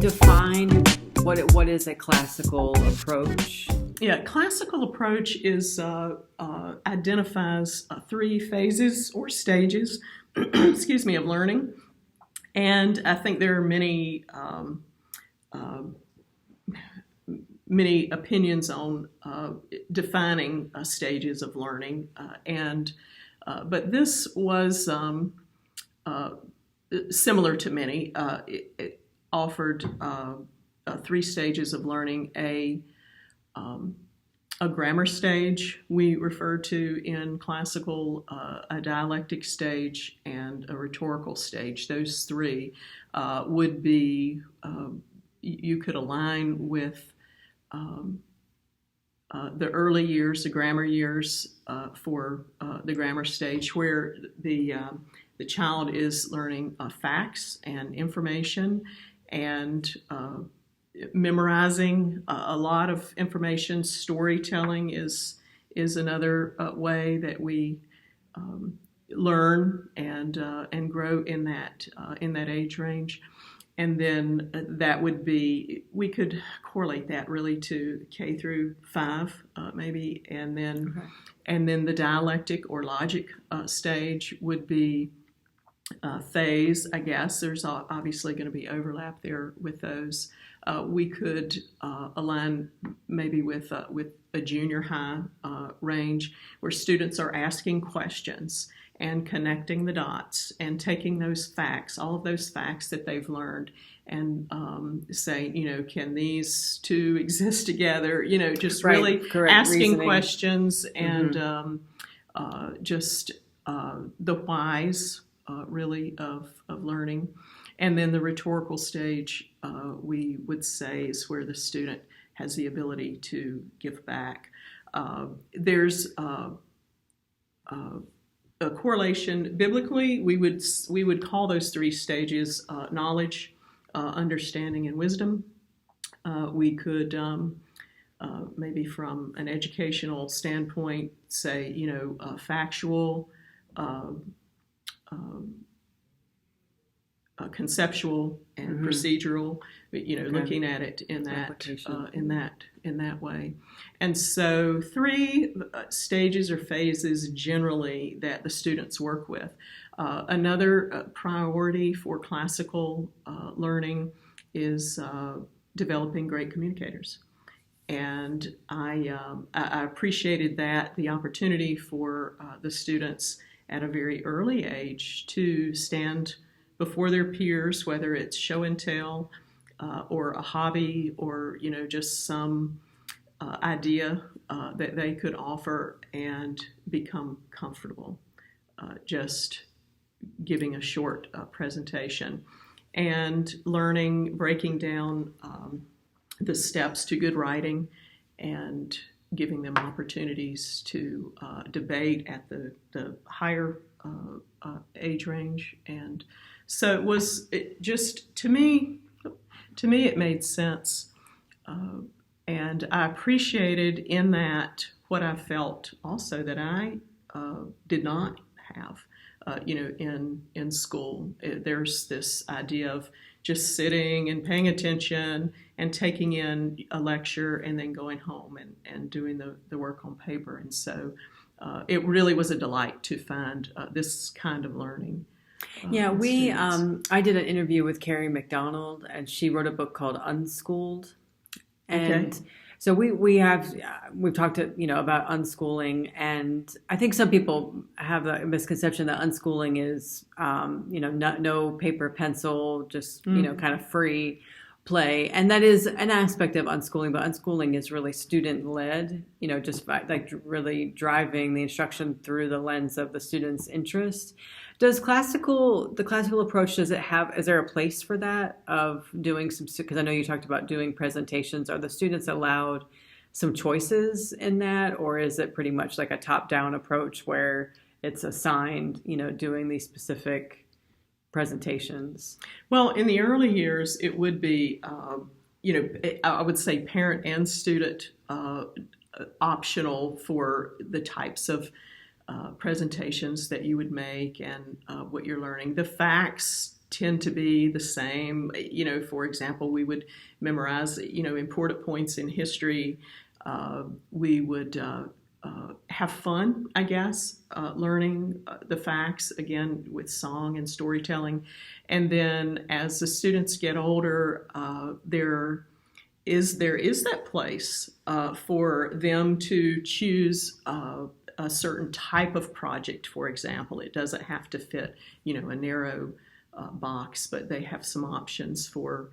define what is a classical approach? Yeah, classical approach is identifies three phases or stages, excuse me, of learning, and I think there are many opinions on defining stages of learning, but this was similar to many. It offered three stages of learning: a grammar stage we refer to in classical, a dialectic stage, and a rhetorical stage. Those three would be, you could align with the early years, the grammar years, for the grammar stage, where the child is learning facts and information and memorizing a lot of information. Storytelling is another way that we learn and grow in that age range. And then that would be, we could correlate that really to K through 5, maybe, and then the dialectic or logic stage would be phase. I guess there's obviously going to be overlap there with those. We could align maybe with a junior high range, where students are asking questions and connecting the dots and taking those facts, all of those facts that they've learned, and saying, can these two exist together? Just right, really asking reasoning. Questions and just the whys, really, of learning. And then the rhetorical stage, we would say, is where the student has the ability to give back. There's a correlation biblically. We would call those three stages knowledge, understanding, and wisdom. We could maybe from an educational standpoint say, factual, conceptual, and procedural. Okay. Looking at it in that way. And so three stages or phases generally that the students work with. Another priority for classical learning is developing great communicators. And I appreciated the opportunity for the students at a very early age to stand before their peers, whether it's show and tell, or a hobby, or just some idea that they could offer, and become comfortable just giving a short presentation, and breaking down the steps to good writing, and giving them opportunities to debate at the higher age range. And so to me it made sense, and I appreciated in that what I felt also that I did not have, in school. There's this idea of just sitting and paying attention and taking in a lecture and then going home and doing the work on paper. And so it really was a delight to find this kind of learning. Yeah, I did an interview with Carrie McDonald, and she wrote a book called Unschooled. And okay. So we've talked about unschooling, and I think some people have a misconception that unschooling is no paper pencil, just kind of free play, and that is an aspect of unschooling. But unschooling is really student led, just by, really driving the instruction through the lens of the student's interest. Does the classical approach, is there a place for that, of doing some, because I know you talked about doing presentations, are the students allowed some choices in that, or is it pretty much like a top-down approach where it's assigned, doing these specific presentations? Well, in the early years, it would be, I would say parent and student optional for the types of presentations that you would make and what you're learning. The facts tend to be the same. For example, we would memorize, important points in history. We would have fun, I guess, learning the facts, again, with song and storytelling. And then as the students get older, there is that place for them to choose a certain type of project, for example. It doesn't have to fit, a narrow box, but they have some options for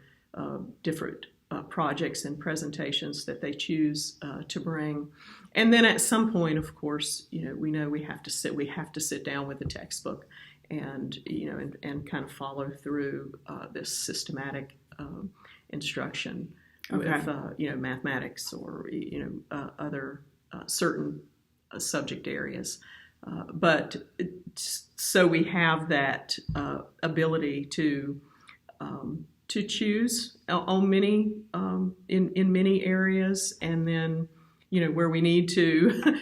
different projects and presentations that they choose to bring. And then at some point, of course, we know we have to sit down with the textbook and kind of follow through this systematic instruction with mathematics or other certain subject areas. But so we have that ability to choose on many in many areas, and then where we need to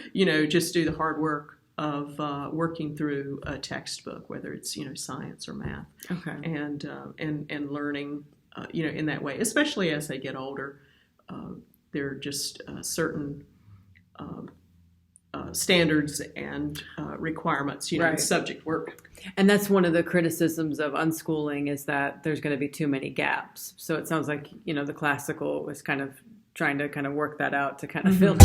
just do the hard work of working through a textbook, whether it's science or math, and learning in that way, especially as they get older. There are just certain standards and requirements, in subject work. And that's one of the criticisms of unschooling, is that there's going to be too many gaps. So it sounds like, the classical was kind of trying to work that out to kind of fill in